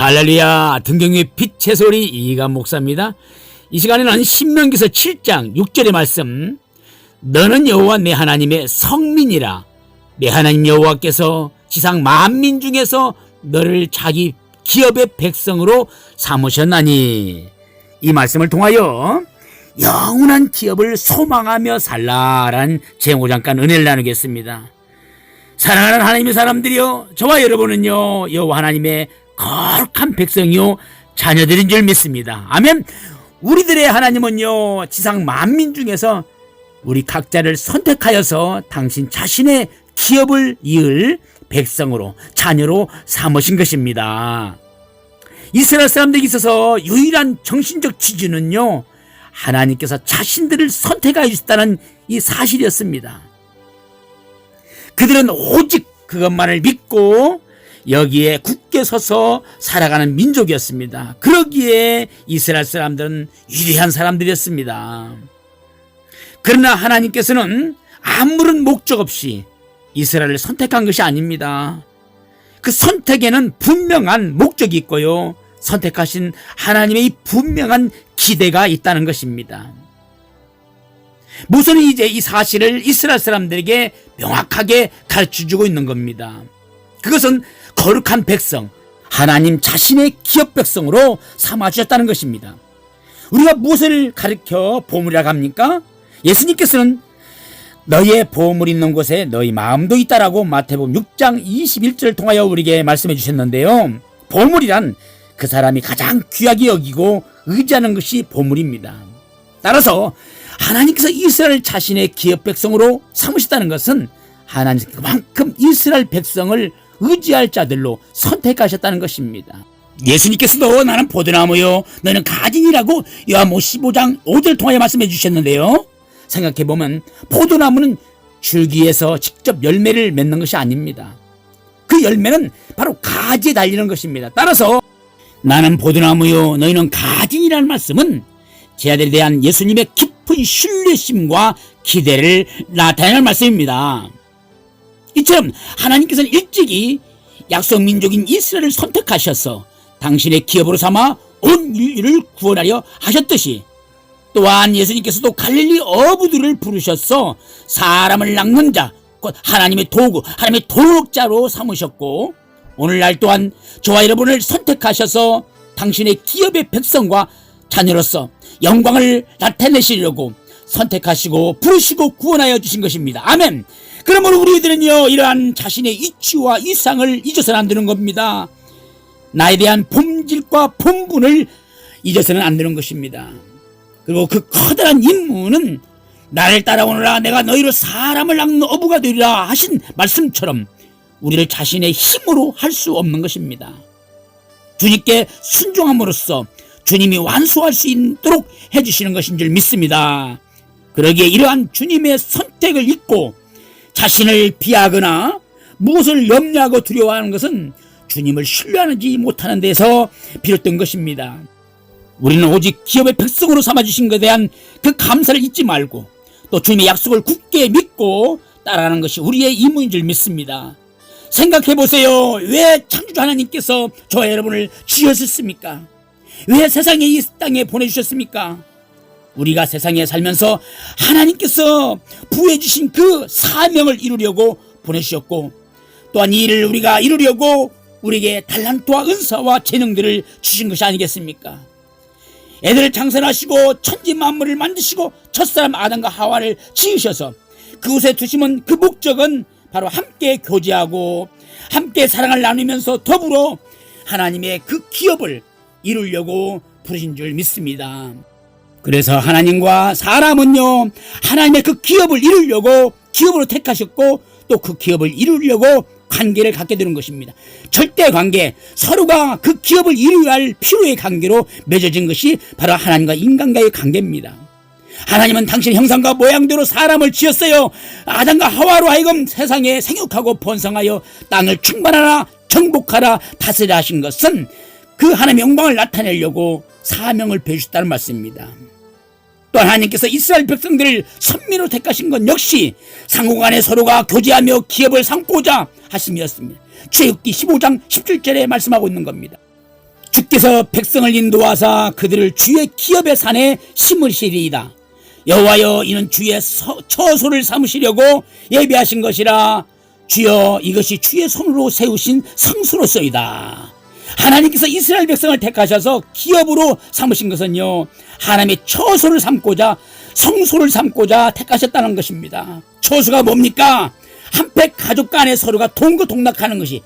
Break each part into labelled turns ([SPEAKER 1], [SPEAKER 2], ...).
[SPEAKER 1] 할렐루야, 등경의 빛의 소리 이간 목사입니다. 이 시간에는 신명기서 7장 6절의 말씀, 너는 여호와 내 하나님의 성민이라. 내 하나님 여호와께서 지상 만민 중에서 너를 자기 기업의 백성으로 삼으셨나니. 이 말씀을 통하여 영원한 기업을 소망하며 살라라는 제목 잠깐 은혜를 나누겠습니다. 사랑하는 하나님의 사람들이요, 저와 여러분은요 여호와 하나님의 거룩한 백성이요 자녀들인 줄 믿습니다. 아멘. 우리들의 하나님은요 지상 만민 중에서 우리 각자를 선택하여서 당신 자신의 기업을 이을 백성으로, 자녀로 삼으신 것입니다. 이스라엘 사람들에게 있어서 유일한 정신적 지주는요 하나님께서 자신들을 선택하여 주셨다는 이 사실이었습니다. 그들은 오직 그것만을 믿고 여기에 굳게 서서 살아가는 민족이었습니다. 그러기에 이스라엘 사람들은 위대한 사람들이었습니다. 그러나 하나님께서는 아무런 목적 없이 이스라엘을 선택한 것이 아닙니다. 그 선택에는 분명한 목적이 있고요, 선택하신 하나님의 분명한 기대가 있다는 것입니다. 모세는 이제 이 사실을 이스라엘 사람들에게 명확하게 가르쳐주고 있는 겁니다. 그것은 거룩한 백성, 하나님 자신의 기업 백성으로 삼아주셨다는 것입니다. 우리가 무엇을 가르쳐 보물이라고 합니까? 예수님께서는 너희의 보물 있는 곳에 너희 마음도 있다라고 마태복음 6장 21절을 통하여 우리에게 말씀해 주셨는데요, 보물이란 그 사람이 가장 귀하게 여기고 의지하는 것이 보물입니다. 따라서 하나님께서 이스라엘 자신의 기업 백성으로 삼으셨다는 것은 하나님께서 그만큼 이스라엘 백성을 의지할 자들로 선택하셨다는 것입니다. 예수님께서도 나는 포도나무요 너는 가진이라고 요한복음 15장 5절 통하여 말씀해 주셨는데요, 생각해보면 포도나무는 줄기에서 직접 열매를 맺는 것이 아닙니다. 그 열매는 바로 가지에 달리는 것입니다. 따라서 나는 포도나무요 너희는 가진이라는 말씀은 제 아들에 대한 예수님의 깊은 신뢰심과 기대를 나타내는 말씀입니다. 이처럼 하나님께서는 일찍이 약속 민족인 이스라엘을 선택하셔서 당신의 기업으로 삼아 온 인류를 구원하려 하셨듯이, 또한 예수님께서도 갈릴리 어부들을 부르셔서 사람을 낚는 자, 곧 하나님의 도구, 하나님의 도역자로 삼으셨고, 오늘날 또한 저와 여러분을 선택하셔서 당신의 기업의 백성과 자녀로서 영광을 나타내시려고 선택하시고 부르시고 구원하여 주신 것입니다. 아멘. 그러므로 우리들은요 이러한 자신의 이치와 이상을 잊어서는 안 되는 겁니다. 나에 대한 본질과 본분을 잊어서는 안 되는 것입니다. 그리고 그 커다란 임무는 나를 따라오너라 내가 너희로 사람을 낚는 어부가 되리라 하신 말씀처럼 우리를 자신의 힘으로 할 수 없는 것입니다. 주님께 순종함으로써 주님이 완수할 수 있도록 해주시는 것인 줄 믿습니다. 그러기에 이러한 주님의 선택을 잊고 자신을 비하거나 무엇을 염려하고 두려워하는 것은 주님을 신뢰하지 못하는 데서 비롯된 것입니다. 우리는 오직 기업의 백성으로 삼아주신 것에 대한 그 감사를 잊지 말고 또 주님의 약속을 굳게 믿고 따라가는 것이 우리의 임무인 줄 믿습니다. 생각해보세요. 왜 창조주 하나님께서 저와 여러분을 지으셨습니까? 왜 세상에 이 땅에 보내주셨습니까? 우리가 세상에 살면서 하나님께서 부여주신 그 사명을 이루려고 보내주셨고, 또한 이 일을 우리가 이루려고 우리에게 달란트와 은사와 재능들을 주신 것이 아니겠습니까? 애들을 창설하시고 천지 만물을 만드시고 첫사람 아담과 하와를 지으셔서 그곳에 두시면 그 목적은 바로 함께 교제하고 함께 사랑을 나누면서 더불어 하나님의 그 기업을 이루려고 부르신 줄 믿습니다. 그래서 하나님과 사람은요 하나님의 그 기업을 이루려고 기업으로 택하셨고 또 그 기업을 이루려고 관계를 갖게 되는 것입니다. 절대 관계, 서로가 그 기업을 이루어야 할 필요의 관계로 맺어진 것이 바로 하나님과 인간과의 관계입니다. 하나님은 당신의 형상과 모양대로 사람을 지었어요. 아담과 하와로 하여금 세상에 생육하고 번성하여 땅을 충만하라 정복하라 다스리라 하신 것은 그 하나님의 영광을 나타내려고 사명을 배우셨다는 말씀입니다. 또 하나님께서 이스라엘 백성들을 선민으로 택하신 건 역시 상호간에 서로가 교제하며 기업을 삼고자 하심이었습니다. 출애굽기 15장 17절에 말씀하고 있는 겁니다. 주께서 백성을 인도하사 그들을 주의 기업의 산에 심으시리이다. 여호와여, 이는 주의 처소를 삼으시려고 예비하신 것이라. 주여, 이것이 주의 손으로 세우신 성수로소이다. 하나님께서 이스라엘 백성을 택하셔서 기업으로 삼으신 것은요, 하나님의 처소를 삼고자, 성소를 삼고자 택하셨다는 것입니다. 처소가 뭡니까? 한패 가족 간에 서로가 동거동락하는 것이,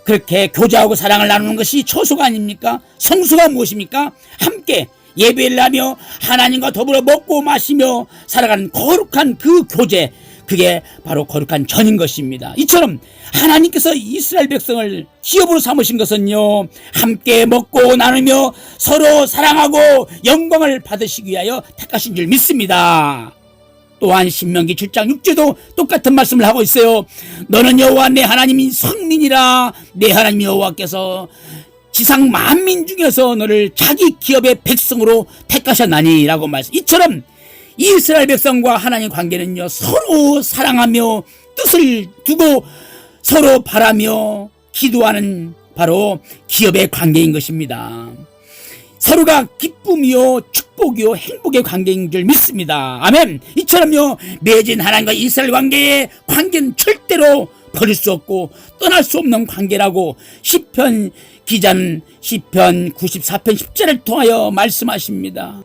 [SPEAKER 1] 그렇게 교제하고 사랑을 나누는 것이 처소가 아닙니까? 성수가 무엇입니까? 함께 예배를 하며 하나님과 더불어 먹고 마시며 살아가는 거룩한 그 교제, 그게 바로 거룩한 전인 것입니다. 이처럼 하나님께서 이스라엘 백성을 기업으로 삼으신 것은요, 함께 먹고 나누며 서로 사랑하고 영광을 받으시기 위하여 택하신 줄 믿습니다. 또한 신명기 7장 6절도 똑같은 말씀을 하고 있어요. 너는 여호와 내 하나님이 성민이라. 내 하나님 여호와께서 지상 만민 중에서 너를 자기 기업의 백성으로 택하셨나니 라고 말씀. 이처럼 이스라엘 백성과 하나님의 관계는요, 서로 사랑하며 뜻을 두고 서로 바라며 기도하는 바로 기업의 관계인 것입니다. 서로가 기쁨이요, 축복이요, 행복의 관계인 줄 믿습니다. 아멘. 이처럼요, 맺은 하나님과 이스라엘 관계는 절대로 버릴 수 없고 떠날 수 없는 관계라고 시편 기자는 시편 94편 10절을 통하여 말씀하십니다.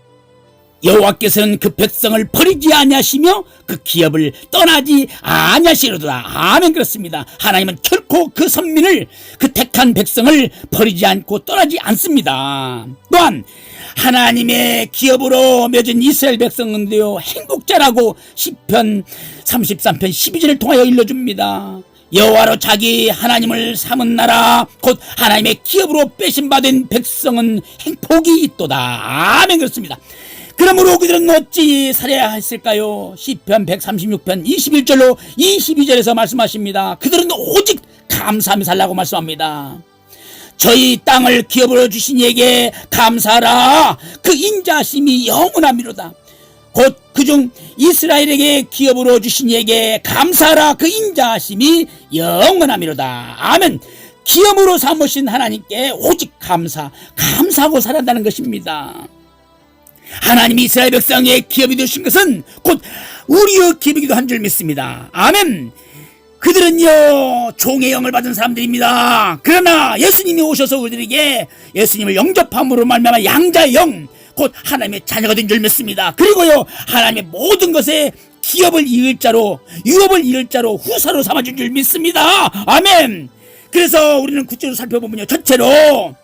[SPEAKER 1] 여호와께서는 그 백성을 버리지 아니하시며 그 기업을 떠나지 아니하시리로다. 아멘. 그렇습니다. 하나님은 결코 그 선민을, 그 택한 백성을 버리지 않고 떠나지 않습니다. 또한 하나님의 기업으로 맺은 이스라엘 백성은요, 행복자라고 시편 33편 12절을 통하여 일러줍니다. 여호와로 자기 하나님을 삼은 나라 곧 하나님의 기업으로 빼신받은 백성은 행복이 있도다. 아멘. 그렇습니다. 그러므로 그들은 어찌 살아야 했을까요? 시편 136편 21절로 22절에서 말씀하십니다. 그들은 오직 감사하며 살라고 말씀합니다. 저희 땅을 기업으로 주신 이에게 감사하라. 그 인자하심이 영원하미로다. 곧 그중 이스라엘에게 기업으로 주신 이에게 감사하라. 그 인자하심이 영원하미로다. 아멘. 기업으로 삼으신 하나님께 오직 감사하고 살아간다는 것입니다. 하나님이 이스라엘 백성의 기업이 되신 것은 곧 우리의 기업이기도 한 줄 믿습니다. 아멘. 그들은요, 종의 영을 받은 사람들입니다. 그러나 예수님이 오셔서 우리들에게 예수님을 영접함으로 말미암아 양자의 영, 곧 하나님의 자녀가 된 줄 믿습니다. 그리고요, 하나님의 모든 것에 기업을 이을 자로, 유업을 이을 자로, 후사로 삼아준 줄 믿습니다. 아멘. 그래서 우리는 구체적으로 살펴보면요, 전체로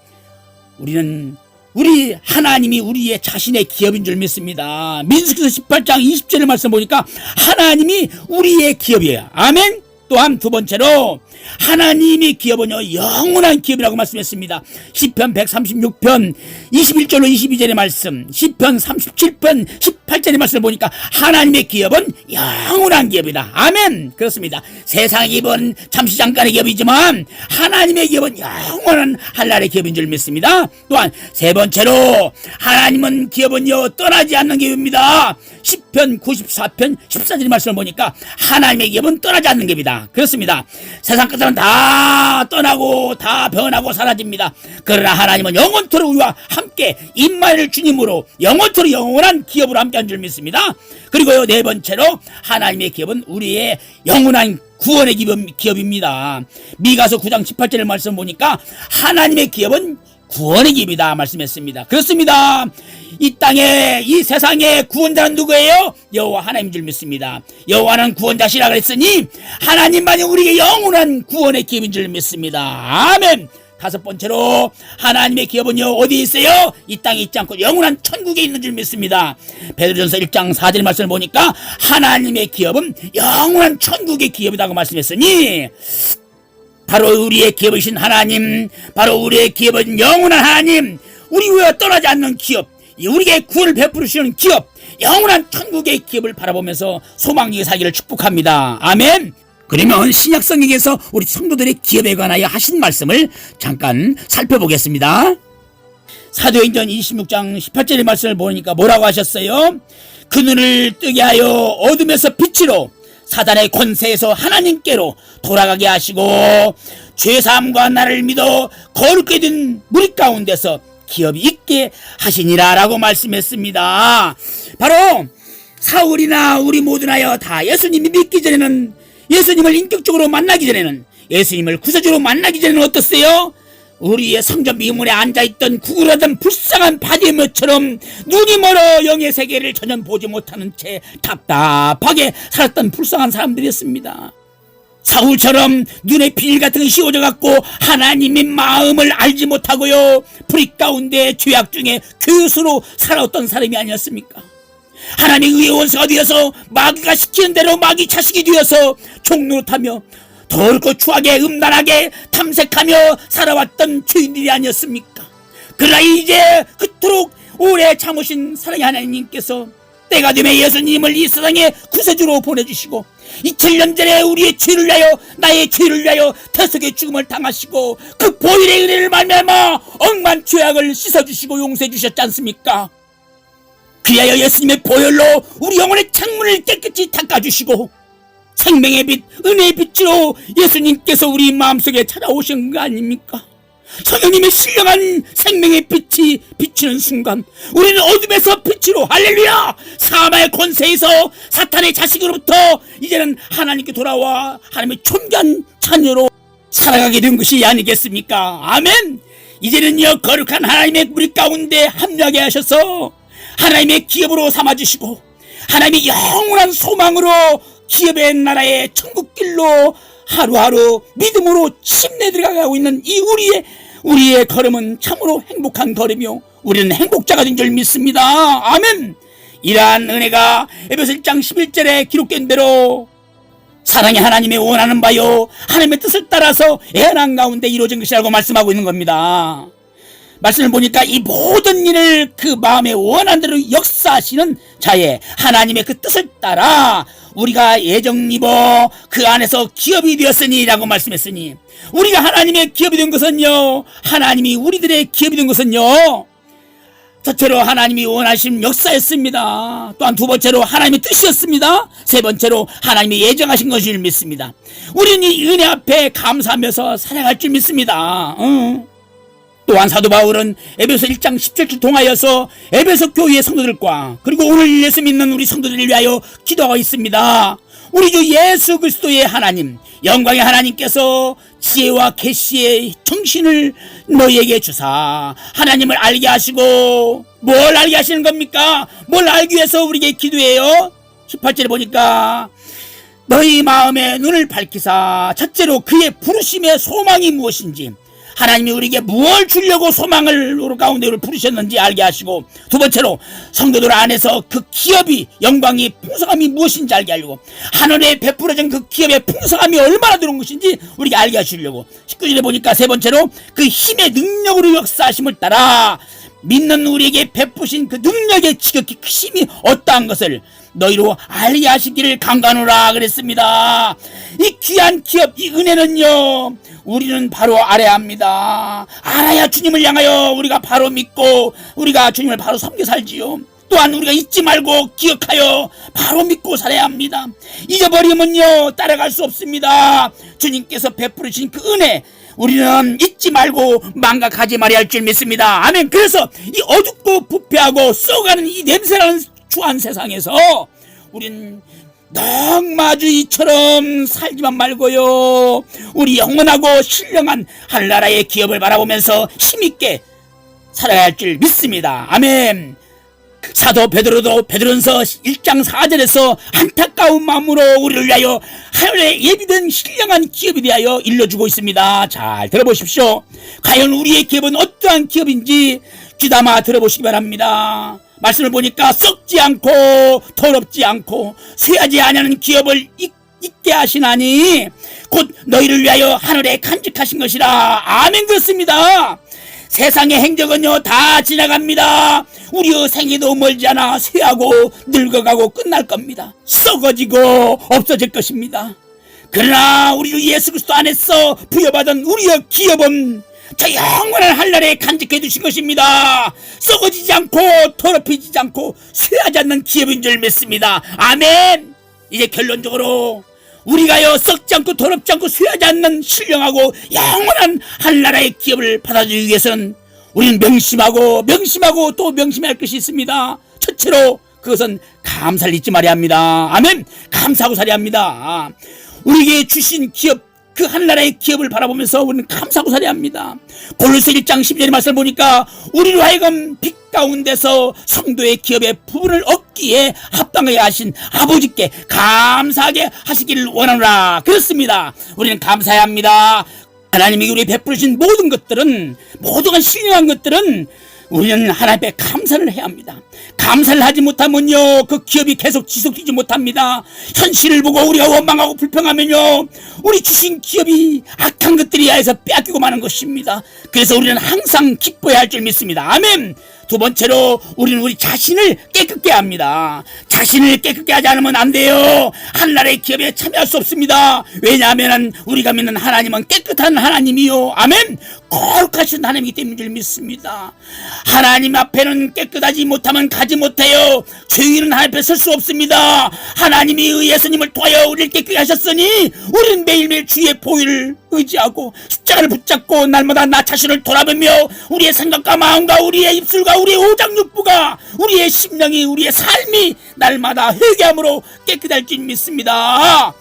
[SPEAKER 1] 우리 하나님이 우리의 자신의 기업인 줄 믿습니다. 민수기서 18장 20절의 말씀 보니까 하나님이 우리의 기업이에요. 아멘. 또한 두 번째로 하나님의 기업은요, 영원한 기업이라고 말씀했습니다. 시편 136편 21절로 22절의 말씀, 시편 37편 18절의 말씀을 보니까 하나님의 기업은 영원한 기업이다. 아멘. 그렇습니다. 세상의 기업은 잠시 잠깐의 기업이지만 하나님의 기업은 영원한 한날의 기업인 줄 믿습니다. 또한 세 번째로 하나님은 기업은요, 떠나지 않는 기업입니다. 시편 94편 14절의 말씀을 보니까 하나님의 기업은 떠나지 않는 기업이다. 그렇습니다. 세상 것들은 다 떠나고 다 변하고 사라집니다. 그러나 하나님은 영원토록 우리와 함께 임마누엘 주님으로 영원토록 영원한 기업으로 함께한 줄 믿습니다. 그리고요, 네 번째로 하나님의 기업은 우리의 영원한 구원의 기업입니다. 미가서 9장 18절의 말씀 보니까 하나님의 기업은 구원의 기업이다 말씀했습니다. 그렇습니다. 이 땅에, 이 세상의 구원자는 누구예요? 여호와 하나님인 줄 믿습니다. 여호와는 구원자시라 그랬으니 하나님만이 우리에게 영원한 구원의 기업인 줄 믿습니다. 아멘. 다섯 번째로 하나님의 기업은요, 어디에 있어요? 이 땅에 있지 않고 영원한 천국에 있는 줄 믿습니다. 베드로전서 1장 4절 말씀을 보니까 하나님의 기업은 영원한 천국의 기업이라고 말씀했으니 바로 우리의 기업이신 하나님, 바로 우리의 기업은 영원한 하나님, 우리와 떠나지 않는 기업, 우리에게 구원을 베풀으시는 기업, 영원한 천국의 기업을 바라보면서 소망있게 살기를 축복합니다. 아멘. 그러면 신약성경에서 우리 성도들의 기업에 관하여 하신 말씀을 잠깐 살펴보겠습니다. 사도행전 26장 18절의 말씀을 보니까 뭐라고 하셨어요? 그 눈을 뜨게 하여 어둠에서 빛으로 사단의 권세에서 하나님께로 돌아가게 하시고 죄사함과 나를 믿어 거룩게 된 무리 가운데서 기업이 있게 하시니라 라고 말씀했습니다. 바로 사울이나 우리 모두나요 다 예수님이 믿기 전에는, 예수님을 인격적으로 만나기 전에는, 예수님을 구세주로 만나기 전에는 어떻어요? 우리의 성전 미문에 앉아있던 구글하던 불쌍한 바디메처럼 눈이 멀어 영의 세계를 전혀 보지 못하는 채 답답하게 살았던 불쌍한 사람들이었습니다. 사울처럼 눈에 비닐 같은 게 씌워져 갖고 하나님의 마음을 알지 못하고요, 불의 가운데 죄악 중에 교수로 살아왔던 사람이 아니었습니까? 하나님의 의의 원수가 되어서 마귀가 시키는 대로 마귀 자식이 되어서 종노릇하며 더럽고 추하게 음란하게 탐색하며 살아왔던 죄인들이 아니었습니까? 그러나 이제 그토록 오래 참으신 사랑의 하나님께서 때가 되면 예수님을 이 세상에 구세주로 보내주시고 2000년 전에 우리의 죄를 위하여, 나의 죄를 위하여 태석의 죽음을 당하시고 그 보혈의 은혜를 말미암아 억만 죄악을 씻어주시고 용서해 주셨지 않습니까? 그리하여 예수님의 보혈로 우리 영혼의 창문을 깨끗이 닦아주시고 생명의 빛, 은혜의 빛으로 예수님께서 우리 마음속에 찾아오신 거 아닙니까? 성령님의 신령한 생명의 빛이 비치는 순간 우리는 어둠에서 빛으로, 할렐루야, 사마의 권세에서 사탄의 자식으로부터 이제는 하나님께 돌아와 하나님의 존귀한 자녀로 살아가게 된 것이 아니겠습니까? 아멘. 이제는요 거룩한 하나님의 무리 가운데 합류하게 하셔서 하나님의 기업으로 삼아주시고 하나님의 영원한 소망으로 기업의 나라의 천국길로 하루하루 믿음으로 침례 들어가고 있는 이 우리의 걸음은 참으로 행복한 걸음이요, 우리는 행복자가 된 줄 믿습니다. 아멘. 이러한 은혜가 에베소 1장 11절에 기록된 대로 사랑의 하나님의 원하는 바요 하나님의 뜻을 따라서 애환한 가운데 이루어진 것이라고 말씀하고 있는 겁니다. 말씀을 보니까 이 모든 일을 그 마음에 원한 대로 역사하시는 자의 하나님의 그 뜻을 따라 우리가 예정 입어 그 안에서 기업이 되었으니 라고 말씀했으니, 우리가 하나님의 기업이 된 것은요, 하나님이 우리들의 기업이 된 것은요, 첫째로 하나님이 원하신 역사였습니다. 또한 두 번째로 하나님의 뜻이었습니다. 세 번째로 하나님이 예정하신 것을 믿습니다. 우리는 이 은혜 앞에 감사하면서 살아갈 줄 믿습니다. 또한 사도 바울은 에베소 1장 17절 통하여서 에베소 교회의 성도들과 그리고 오늘 예수 믿는 우리 성도들을 위하여 기도하고 있습니다. 우리 주 예수 그리스도의 하나님, 영광의 하나님께서 지혜와 계시의 정신을 너희에게 주사 하나님을 알게 하시고, 뭘 알게 하시는 겁니까? 뭘 알기 위해서 우리에게 기도해요? 18절에 보니까 너희 마음의 눈을 밝히사 첫째로 그의 부르심의 소망이 무엇인지, 하나님이 우리에게 무엇을 주려고 소망을 가운데 부르셨는지 알게 하시고, 두 번째로 성도들 안에서 그 기업이, 영광이, 풍성함이 무엇인지 알게 하려고, 하늘에 베풀어진 그 기업의 풍성함이 얼마나 들어온 것인지 우리가 알게 하시려고, 19절에 보니까 세 번째로 그 힘의 능력으로 역사하심을 따라 믿는 우리에게 베푸신 그 능력의 지극히 크심이 어떠한 것을 너희로 알게 하시기를 간구하노라 그랬습니다. 이 귀한 기업, 이 은혜는요, 우리는 바로 알아야 합니다. 알아야 주님을 향하여 우리가 바로 믿고 우리가 주님을 바로 섬겨 살지요. 또한 우리가 잊지 말고 기억하여 바로 믿고 살아야 합니다. 잊어버리면요 따라갈 수 없습니다. 주님께서 베풀으신 그 은혜, 우리는 잊지 말고 망각하지 말아야 할 줄 믿습니다. 아멘. 그래서 이 어둡고 부패하고 썩어가는 이 냄새나는 추한 세상에서 우린 넉마주이처럼 살지만 말고요, 우리 영원하고 신령한 하늘나라의 기업을 바라보면서 힘있게 살아야 할 줄 믿습니다. 아멘. 사도 베드로전서 1장 4절에서 안타까운 마음으로 우리를 위하여 하늘에 예비된 신령한 기업에 대하여 일러주고 있습니다. 잘 들어보십시오. 과연 우리의 기업은 어떠한 기업인지 귀담아 들어보시기 바랍니다. 말씀을 보니까 썩지 않고 더럽지 않고 쇠하지 아니하는 기업을 있게 하시나니 곧 너희를 위하여 하늘에 간직하신 것이라. 아멘. 그렇습니다. 세상의 행적은요 다 지나갑니다. 우리의 생애도 멀지 않아 쇠하고 늙어가고 끝날 겁니다. 썩어지고 없어질 것입니다. 그러나 우리 주 예수 그리스도 안에서 부여받은 우리의 기업은 저 영원한 하늘에 간직해 두신 것입니다. 썩어지지 않고 더럽히지 않고 쇠하지 않는 기업인 줄 믿습니다. 아멘. 이제 결론적으로 우리가요 썩지 않고 더럽지 않고 쇠하지 않는 신령하고 영원한 한나라의 기업을 받아들이기 위해서는 우리는 명심하고 또 명심해야 할 것이 있습니다. 첫째로 그것은 감사를 잊지 말아야 합니다. 아멘. 감사하고 살아야 합니다. 우리에게 주신 기업, 그 한나라의 기업을 바라보면서 우리는 감사하고 살아야 합니다. 골로새 1장 12절의 말씀을 보니까 우리로 하여금 빛 가운데서 성도의 기업의 부분을 얻기에 합당하게 하신 아버지께 감사하게 하시기를 원하노라. 그렇습니다. 우리는 감사해야 합니다. 하나님이 우리 베풀으신 모든 것들은, 모든 신령한 것들은 우리는 하나님 앞에 감사를 해야 합니다. 감사를 하지 못하면요 그 기업이 계속 지속되지 못합니다. 현실을 보고 우리가 원망하고 불평하면요 우리 주신 기업이 악한 것들이 하여서 빼앗기고 마는 것입니다. 그래서 우리는 항상 기뻐해야 할 줄 믿습니다. 아멘. 두 번째로 우리는 우리 자신을 깨끗게 합니다. 자신을 깨끗게 하지 않으면 안 돼요. 한나라의 기업에 참여할 수 없습니다. 왜냐하면 우리가 믿는 하나님은 깨끗한 하나님이요, 아멘, 거룩하신 하나님이기 때문인 줄 믿습니다. 하나님 앞에는 깨끗하지 못하면 가지 못해요. 죄인은 하나님 앞에 설 수 없습니다. 하나님이 예수님을 통하여 우리를 깨끗게 하셨으니 우리는 매일매일 주의 보혈을 의지하고 십자가를 붙잡고 날마다 나 자신을 돌아보며 우리의 생각과 마음과 우리의 입술과 우리의 오장육부가 우리의 심령이 우리의 삶이 날마다 회개함으로 깨끗할 줄 믿습니다.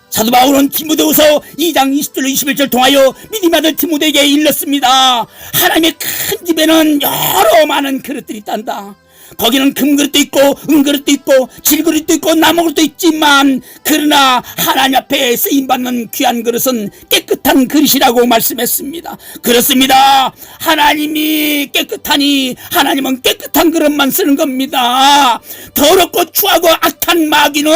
[SPEAKER 1] 사도 바울은 디모데후서 2장 20절로 21절 통하여 믿음의 아들 디모데에게 일렀습니다. 하나님의 큰 집에는 여러 많은 그릇들이 있단다. 거기는 금그릇도 있고 은그릇도 있고 질그릇도 있고 나무그릇도 있지만 그러나 하나님 앞에 쓰임받는 귀한 그릇은 깨끗한 그릇이라고 말씀했습니다. 그렇습니다. 하나님이 깨끗하니 하나님은 깨끗한 그릇만 쓰는 겁니다. 더럽고 추하고 악한 마귀는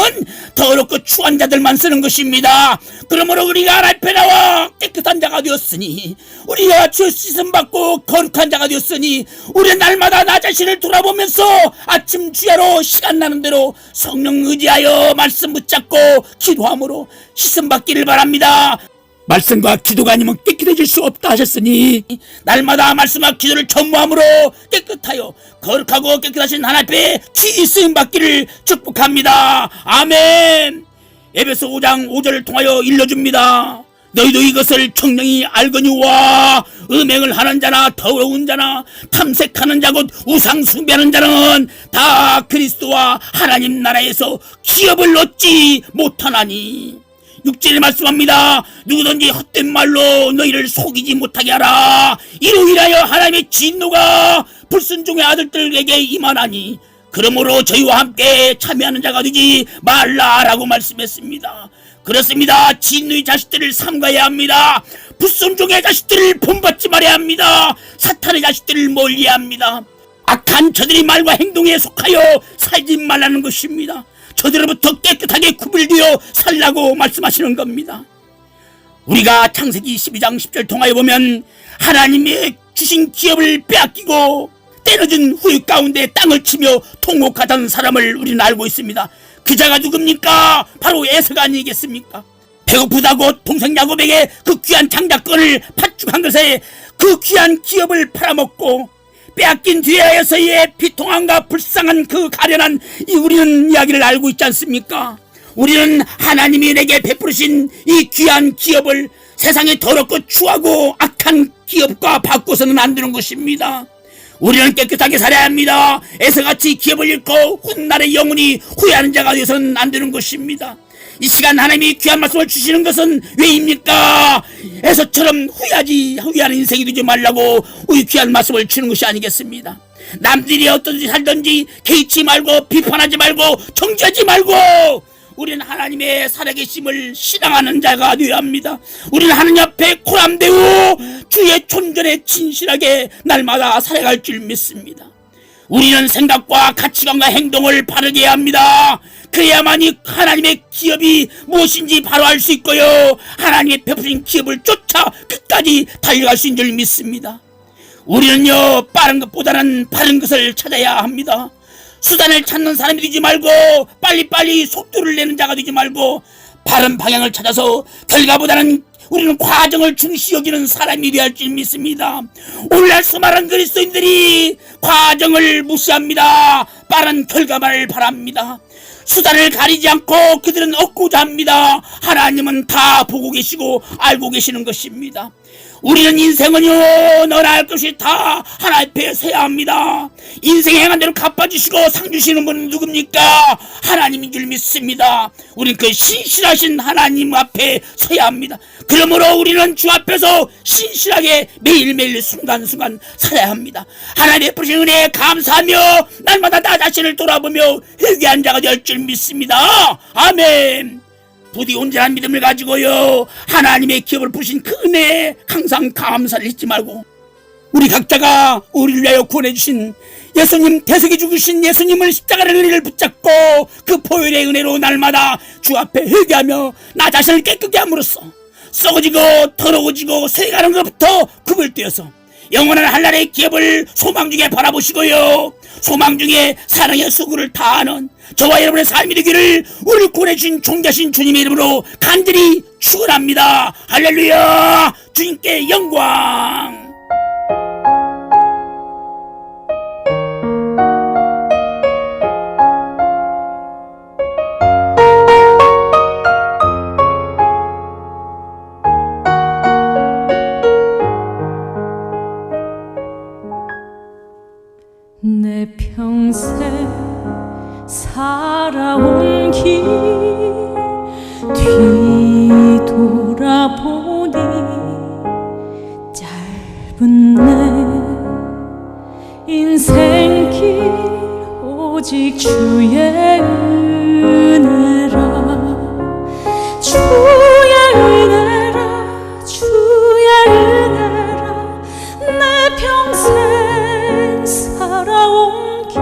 [SPEAKER 1] 더럽고 추한 자들만 쓰는 것입니다. 그러므로 우리가 하나님 앞에 나와 깨끗한 자가 되었으니 우리가 주 씻음받고 거룩한 자가 되었으니 우리는 날마다 나 자신을 돌아보면서 아침 주야로 시간 나는 대로 성령 의지하여 말씀 붙잡고 기도함으로 씻음받기를 바랍니다. 말씀과 기도가 아니면 깨끗해질 수 없다 하셨으니 날마다 말씀과 기도를 전무함으로 깨끗하여 거룩하고 깨끗하신 하나님 앞에 귀히 쓰임받기를 축복합니다. 아멘. 에베소 5장 5절을 통하여 일러줍니다. 너희도 이것을 청명히 알거니와 음행을 하는 자나 더러운 자나 탐색하는 자 곧 우상 숭배하는 자는 다 그리스도와 하나님 나라에서 기업을 얻지 못하나니. 6절에 말씀합니다. 누구든지 헛된 말로 너희를 속이지 못하게 하라. 이로 인하여 하나님의 진노가 불순종의 아들들에게 임하나니 그러므로 저희와 함께 참여하는 자가 되지 말라라고 말씀했습니다. 그렇습니다. 진노의 자식들을 삼가야 합니다. 불순종의 자식들을 본받지 말아야 합니다. 사탄의 자식들을 멀리해야 합니다. 악한 저들의 말과 행동에 속하여 살지 말라는 것입니다. 저들로부터 깨끗하게 구별되어 살라고 말씀하시는 겁니다. 우리가 창세기 12장 10절 통하여 보면 하나님의 주신 기업을 빼앗기고 때려준 후유 가운데 땅을 치며 통곡하던 사람을 우리는 알고 있습니다. 그 자가 누굽니까? 바로 에서가 아니겠습니까? 배고프다고 동생 야곱에게 그 귀한 장작권을 팥죽한 것에 그 귀한 기업을 팔아먹고 빼앗긴 뒤에서의 비통함과 불쌍한 그 가련한 우리는 이야기를 알고 있지 않습니까? 우리는 하나님이 내게 베푸신 이 귀한 기업을 세상에 더럽고 추하고 악한 기업과 바꿔서는 안 되는 것입니다. 우리는 깨끗하게 살아야 합니다. 에서같이 기업을 잃고 훗날의 영혼이 후회하는 자가 되어서는 안 되는 것입니다. 이 시간 하나님이 귀한 말씀을 주시는 것은 왜입니까? 에서처럼 후회하는 인생이 되지 말라고 우리 귀한 말씀을 주는 것이 아니겠습니다. 남들이 어떤지 살든지 개의치 말고 비판하지 말고 정죄하지 말고 우리는 하나님의 살아계심을 신앙하는 자가 되어야 합니다. 우리는 하나님 앞에 고람되고 주의 존전에 진실하게 날마다 살아갈 줄 믿습니다. 우리는 생각과 가치관과 행동을 바르게 해야 합니다. 그래야만이 하나님의 기업이 무엇인지 바로 알 수 있고요. 하나님의 베푸신 기업을 쫓아 끝까지 달려갈 수 있는 줄 믿습니다. 우리는요 빠른 것보다는 바른 것을 찾아야 합니다. 수단을 찾는 사람이 되지 말고 빨리빨리 속도를 내는 자가 되지 말고 바른 방향을 찾아서 결과보다는 우리는 과정을 중시 여기는 사람이 되어야 할 줄 믿습니다. 오늘날 수많은 그리스도인들이 과정을 무시합니다. 빠른 결과만을 바랍니다. 수단을 가리지 않고 그들은 얻고자 합니다. 하나님은 다 보고 계시고 알고 계시는 것입니다. 우리는 인생은요, 너나 할 것이 다 하나 앞에 서야 합니다. 인생 행한 대로 갚아주시고 상 주시는 분은 누굽니까? 하나님인 줄 믿습니다. 우린 그 신실하신 하나님 앞에 서야 합니다. 그러므로 우리는 주 앞에서 신실하게 매일매일 순간순간 살아야 합니다. 하나님의 베푸신 은혜에 감사하며 날마다 나 자신을 돌아보며 회개한 자가 될 줄 믿습니다. 아멘. 부디 온전한 믿음을 가지고요, 하나님의 기업을 부신 그 은혜에 항상 감사를 잊지 말고, 우리 각자가 우리를 위하여 구원해주신 예수님, 대속해 주신 예수님을 십자가의 은혜를 붙잡고 그 보혈의 은혜로 날마다 주 앞에 회개하며 나 자신을 깨끗게 함으로써 썩어지고 더러워지고 쇠가는 것부터 구별되어서 영원한 한날의 기업을 소망 중에 바라보시고요, 소망 중에 사랑의 수고를 다하는 저와 여러분의 삶이 되기를 우리를 구원해주신 존귀하신 주님의 이름으로 간절히 축원합니다. 할렐루야. 주님께 영광.
[SPEAKER 2] 내 평생 살아온 길 뒤돌아보니 짧은 내 인생길 오직 주의 은혜라, 주의 은혜라, 주의 은혜라. 내 평생 살아온 길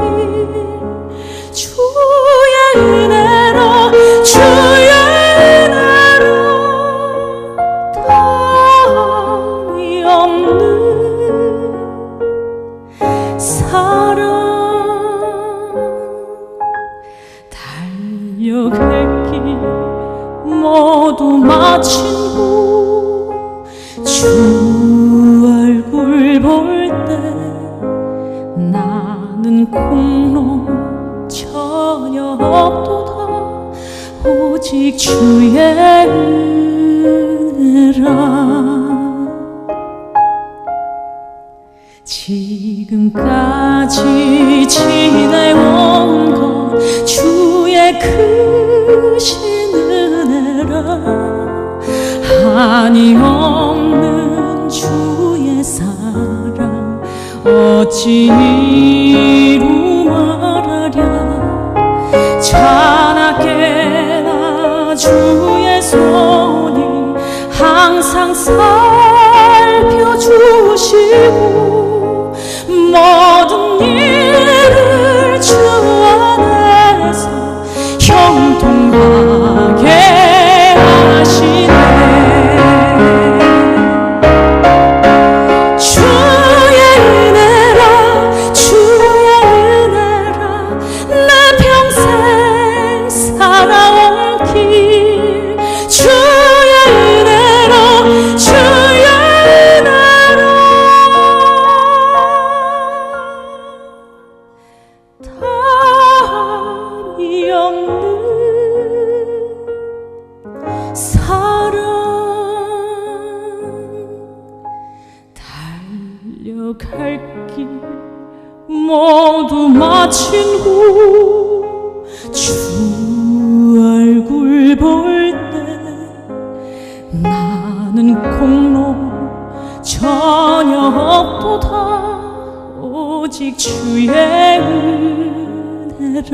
[SPEAKER 2] 주의 은혜로, 주의 은혜로 다함이 없는 사랑 달려갈 길 모두 마친 후 주 얼굴 볼 때 나는 공로 전혀 없도다, 오직 주의 은혜라. 지금까지 지내온 것 주의 크신 은혜라, 한이 없는 주의 사랑 어찌 이루 말하랴. 자나깨나 주의 손이 항상 살펴주시고 모든 일을 주 안에서 형통하게 하시네. 달려갈 길 모두 마친 후 주 얼굴 볼 때 나는 공로 전혀 없도다, 오직 주의 은혜라.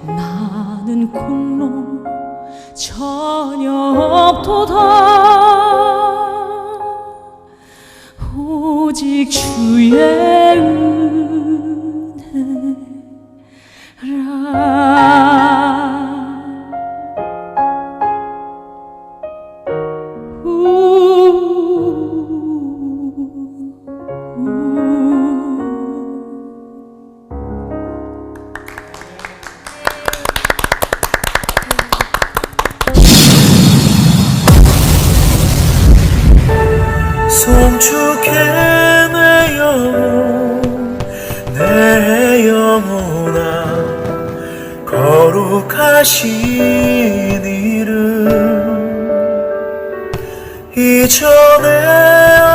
[SPEAKER 2] 나는 공로 전혀 없도다, 오직 주의 은혜라.
[SPEAKER 3] 송축해 내 영혼, 내 영혼아, 하신 일은 이전에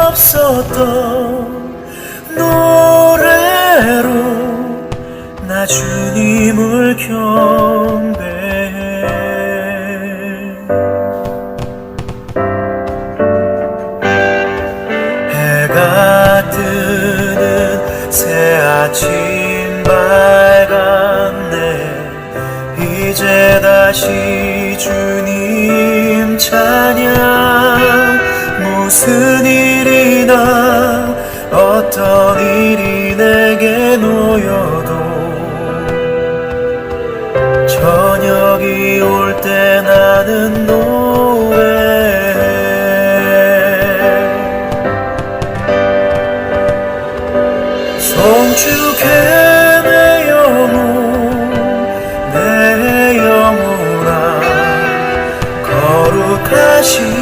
[SPEAKER 3] 없었던 노래로 나 주님을 경배해. 해가 뜨는 새 아침 밝았네. 이제 다시 주님 찬양. 무슨 일이나 어떤 일이 내게 놓여도 저녁이 올 때 나는 노래해. 성주께 내 영혼 내 영혼아 거룩하신